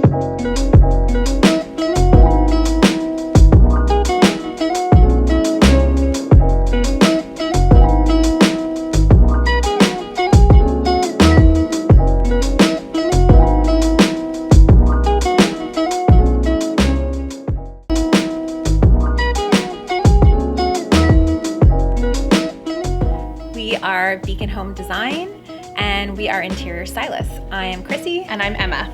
We are Beacon Home Design, and we are interior stylists. I am Chrissy. And I'm Emma.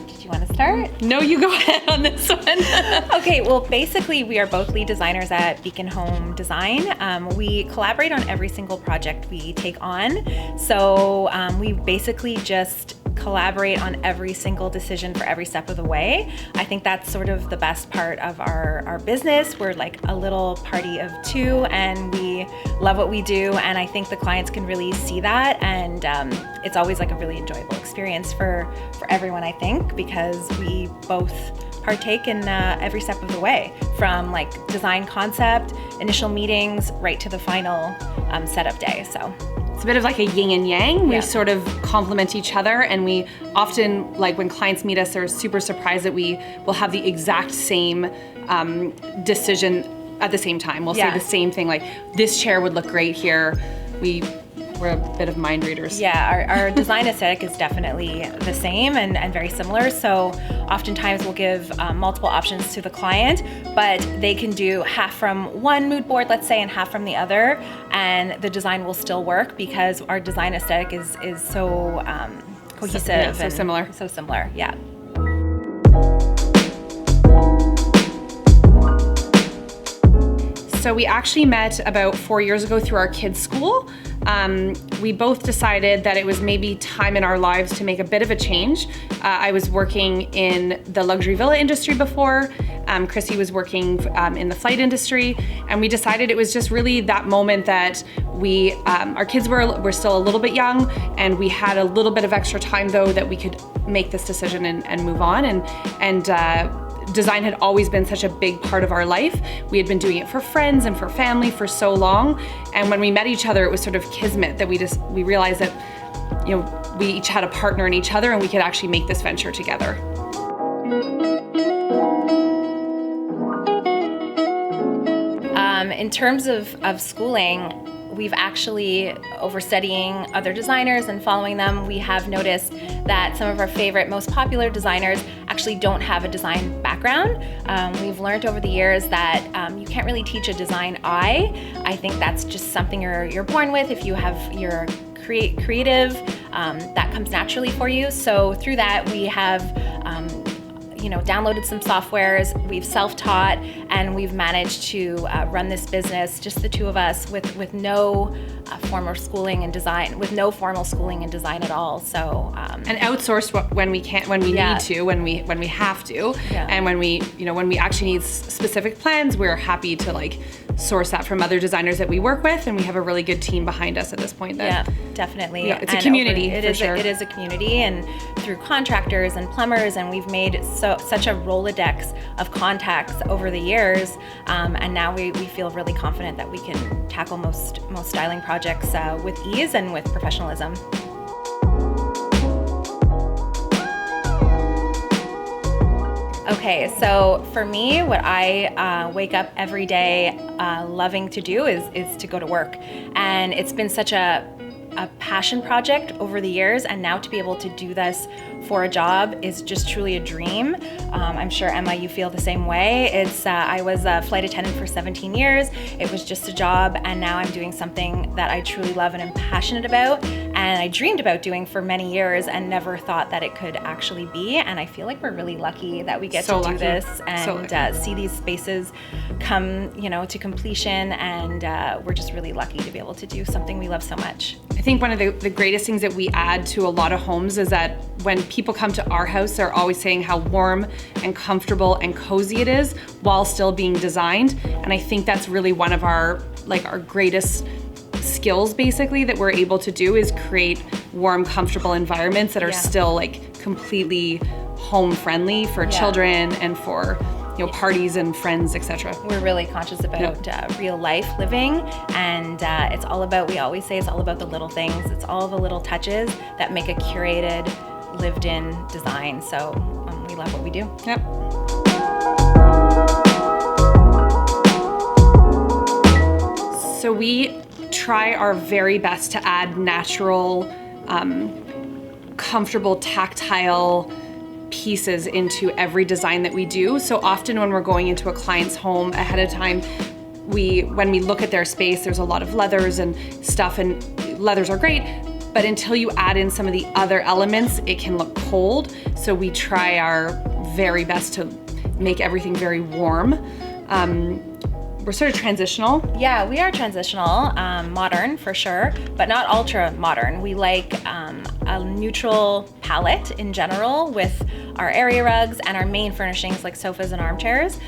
Did you want to start? No, you go ahead on this one. Okay, well, basically, we are both lead designers at Beacon Home Design. We collaborate on every single project we take on. So we basically just collaborate on every single decision for every step of the way. I think that's sort of the best part of our business. We're like a little party of two, and we love what we do, and I think the clients can really see that, and it's always like a really enjoyable experience for everyone, I think, because we both partake in every step of the way, from like design concept, initial meetings, right to the final setup day. So it's a bit of like a yin and yang. Yeah. We sort of complement each other, and we often, like when clients meet us, they're super surprised that we will have the exact same decision at the same time. We'll say the same thing, like this chair would look great here. We're a bit of mind readers. Yeah, our design aesthetic is definitely the same and very similar. So oftentimes we'll give multiple options to the client, but they can do half from one mood board, let's say, and half from the other, and the design will still work because our design aesthetic is so cohesive. Yeah, so similar. So similar, yeah. So we actually met about 4 years ago through our kids' school. We both decided that it was maybe time in our lives to make a bit of a change. I was working in the luxury villa industry before. Chrissy was working in the flight industry, and we decided it was just really that moment that our kids were still a little bit young, and we had a little bit of extra time though that we could make this decision and move on. And design had always been such a big part of our life. We had been doing it for friends and for family for so long. And when we met each other, it was sort of kismet that we realized that, we each had a partner in each other, and we could actually make this venture together. In terms of schooling, we've actually, over studying other designers and following them, we have noticed that some of our favorite, most popular designers actually don't have a design background. We've learned over the years that you can't really teach a design eye. I think that's just something you're born with. If you're creative, that comes naturally for you. So through that, we have downloaded some softwares, we've self-taught, and we've managed to run this business, just the two of us, with no formal schooling in design, at all. So and outsourced when we can, when we need to, when we have to, and when we actually need specific plans, we're happy to source that from other designers that we work with, and we have a really good team behind us at this point. Definitely. Yeah, it's a community. It is a community, and through contractors and plumbers, and we've made such a Rolodex of contacts over the years, and now we feel really confident that we can tackle most styling projects with ease and with professionalism. Okay, so for me, what I wake up every day loving to do is to go to work. And it's been such a passion project over the years, and now to be able to do this for a job is just truly a dream. I'm sure, Emma, you feel the same way. I was a flight attendant for 17 years. It was just a job, and now I'm doing something that I truly love and am passionate about, and I dreamed about doing for many years and never thought that it could actually be. And I feel like we're really lucky that we get to do this and see these spaces come, to completion, and we're just really lucky to be able to do something we love so much. I think one of the greatest things that we add to a lot of homes is that when people come to our house, they're always saying how warm and comfortable and cozy it is while still being designed. And I think that's really one of our greatest skills, basically, that we're able to do, is create warm, comfortable environments that are still completely home friendly for children and for parties and friends, etc. We're really conscious about real life living, and it's all about, we always say it's all about the little things. It's all the little touches that make a curated, lived in design. So we love what we do. Yep. So we try our very best to add natural, comfortable, tactile pieces into every design that we do. So often when we're going into a client's home ahead of time, when we look at their space, there's a lot of leathers and stuff, and leathers are great, but until you add in some of the other elements, it can look cold. So we try our very best to make everything very warm. We're sort of transitional. Yeah, we are transitional, modern for sure, but not ultra modern. We like a neutral palette in general with our area rugs and our main furnishings like sofas and armchairs.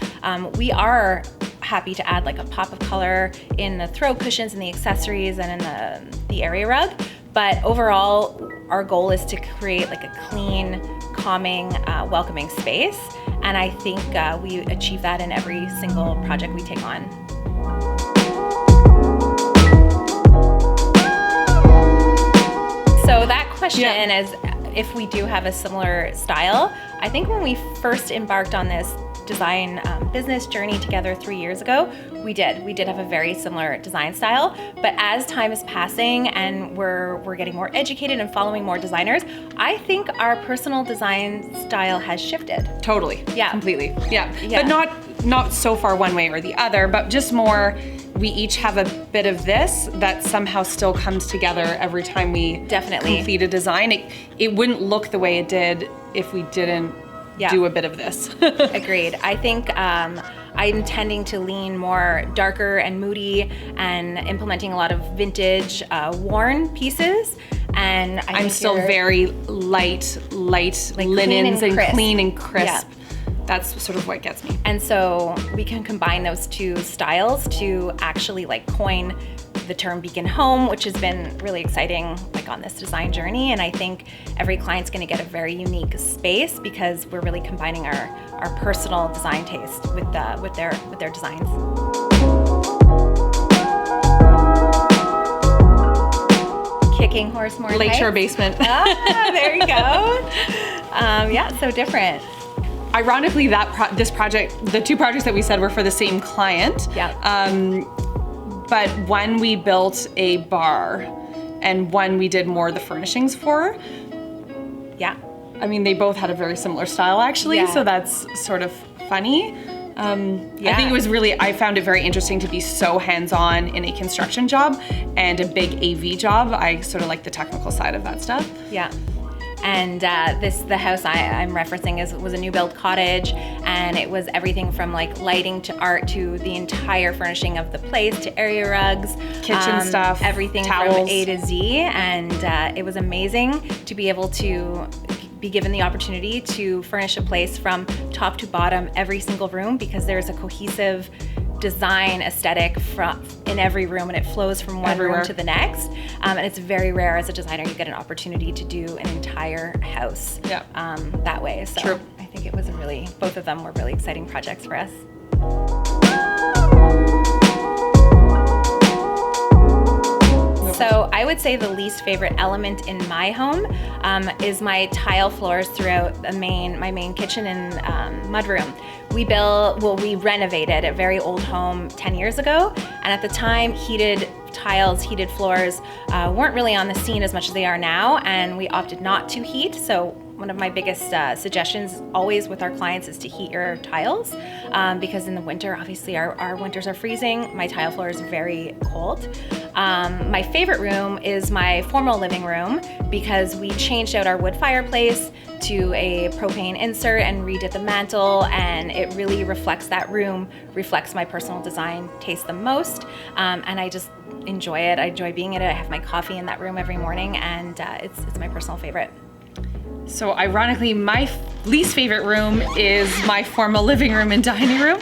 We are happy to add like a pop of color in the throw cushions and the accessories and in the area rug. But overall, our goal is to create like a clean, calming, welcoming space. And I think we achieve that in every single project we take on. So that question is if we do have a similar style. I think when we first embarked on this design business journey together 3 years ago, we did have a very similar design style. But as time is passing and we're getting more educated and following more designers, I think our personal design style has shifted. Totally. Yeah. Completely. Yeah. But not so far one way or the other, but just more, we each have a bit of this that somehow still comes together every time we complete a design. It wouldn't look the way it did if we didn't do a bit of this. Agreed. I think I'm tending to lean more darker and moody and implementing a lot of vintage worn pieces. And I'm still very light like linens and clean and crisp. Yeah. That's sort of what gets me. And so we can combine those two styles to actually like coin the term beacon home, which has been really exciting like on this design journey. And I think every client's gonna get a very unique space because we're really combining our personal design taste with their designs. Kicking horse more Lakeshore basement. There you go. Yeah, so different. Ironically, this project, the two projects that we said were for the same client. Yeah. But one we built a bar, and one we did more of the furnishings for. Yeah. I mean, they both had a very similar style actually, so that's sort of funny. I think it was I found it very interesting to be so hands-on in a construction job and a big AV job. I sort of like the technical side of that stuff. Yeah. And the house I'm referencing was a new build cottage, and it was everything from like lighting to art to the entire furnishing of the place to area rugs, kitchen stuff, everything towels. from A to Z. And it was amazing to be able to be given the opportunity to furnish a place from top to bottom, every single room, because there's a cohesive design aesthetic in every room, and it flows from one room to the next. And it's very rare as a designer you get an opportunity to do an entire house that way. So True. I think it was both of them were really exciting projects for us. So I would say the least favorite element in my home is my tile floors throughout my main kitchen and mudroom. We renovated a very old home 10 years ago, and at the time, heated floors weren't really on the scene as much as they are now, and we opted not to heat. So one of my biggest suggestions always with our clients is to heat your tiles because in the winter, obviously our winters are freezing. My tile floor is very cold. My favorite room is my formal living room because we changed out our wood fireplace to a propane insert and redid the mantle, and it really reflects my personal design taste the most, and I just enjoy it. I enjoy being in it. I have my coffee in that room every morning, and it's my personal favorite. So ironically, my least favorite room is my formal living room and dining room.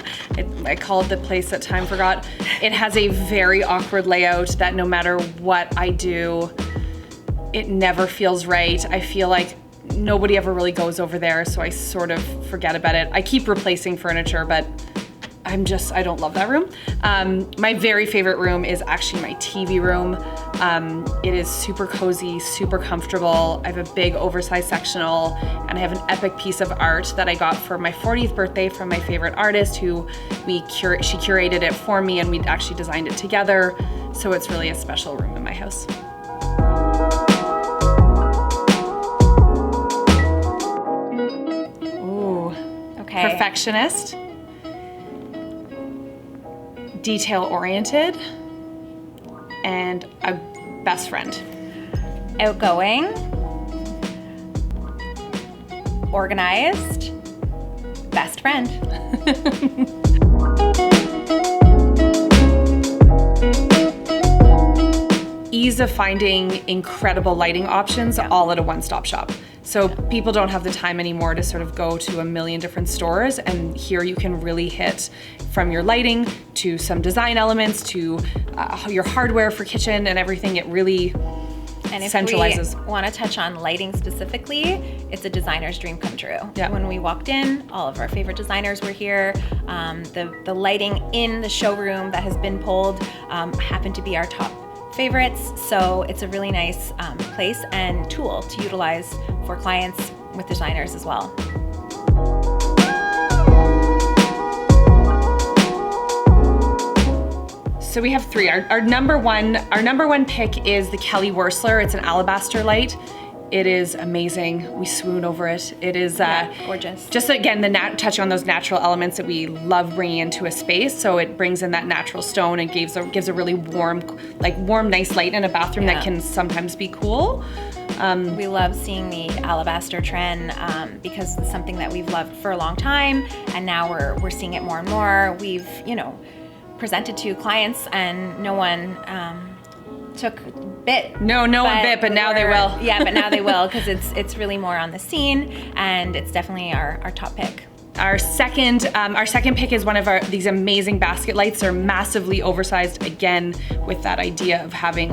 I call it the place that time forgot. It has a very awkward layout that no matter what I do, it never feels right. I feel like nobody ever really goes over there, so I sort of forget about it. I keep replacing furniture, but I don't love that room. My very favorite room is actually my TV room. It is super cozy, super comfortable. I have a big oversized sectional, and I have an epic piece of art that I got for my 40th birthday from my favorite artist who she curated it for me, and we actually designed it together. So it's really a special room in my house. Ooh, Okay. perfectionist. Detail-oriented, and a best friend. Outgoing, organized, best friend. Ease of finding incredible lighting options all at a one-stop shop. So people don't have the time anymore to sort of go to a million different stores, and here you can really hit from your lighting to some design elements to your hardware for kitchen and everything. It really centralizes. If we want to touch on lighting specifically, it's a designer's dream come true. Yeah. When we walked in, all of our favorite designers were here. The lighting in the showroom that has been pulled happened to be our top favorites. So it's a really nice place and tool to utilize for clients with designers as well. So we have three. Our number one pick is the Kelly Wursler. It's an alabaster light. It is amazing. We swoon over it. It is gorgeous. Just again, touching on those natural elements that we love bringing into a space. So it brings in that natural stone and gives a really warm, nice light in a bathroom that can sometimes be cool. We love seeing the alabaster trend because it's something that we've loved for a long time, and now we're seeing it more and more. We've presented to clients, and no one took bit. No one bit, but now they will. Yeah, but now they will, because it's really more on the scene, and it's definitely our top pick. Our second pick is one of these amazing basket lights. They're massively oversized, again, with that idea of having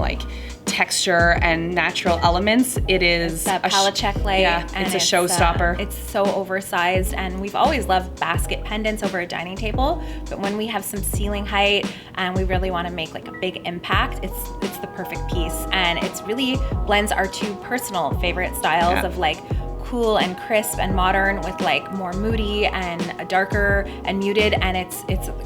texture and natural elements. It is that palette check light. Yeah, and it's a showstopper. It's so oversized, and we've always loved basket pendants over a dining table, but when we have some ceiling height and we really want to make a big impact, it's the perfect piece, and it's really blends our two personal favorite styles of cool and crisp and modern with more moody and a darker and muted, and it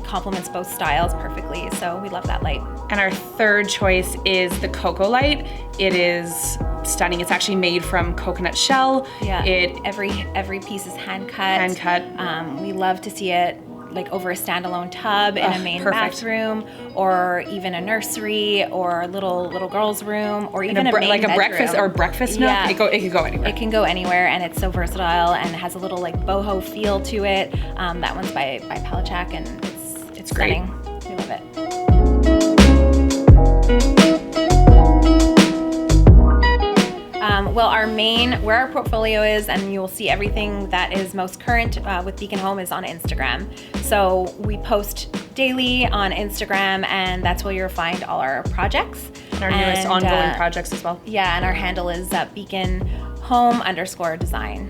complements both styles perfectly. So we love that light. And our third choice is the Cocoa Light. It is stunning. It's actually made from coconut shell. Yeah. Every piece is hand cut. We love to see it over a standalone tub in a main bathroom, or even a nursery, or a little girl's room, or even a main bedroom. breakfast nook. Yeah. It can go anywhere. It can go anywhere, and it's so versatile and has a little boho feel to it. That one's by Palachak, and it's great. stunning. We love it. Well, where our portfolio is, and you'll see everything that is most current with Beacon Home, is on Instagram. So we post daily on Instagram, and that's where you'll find all our projects. And our newest ongoing projects as well. Yeah, and our handle is Beacon Home _design.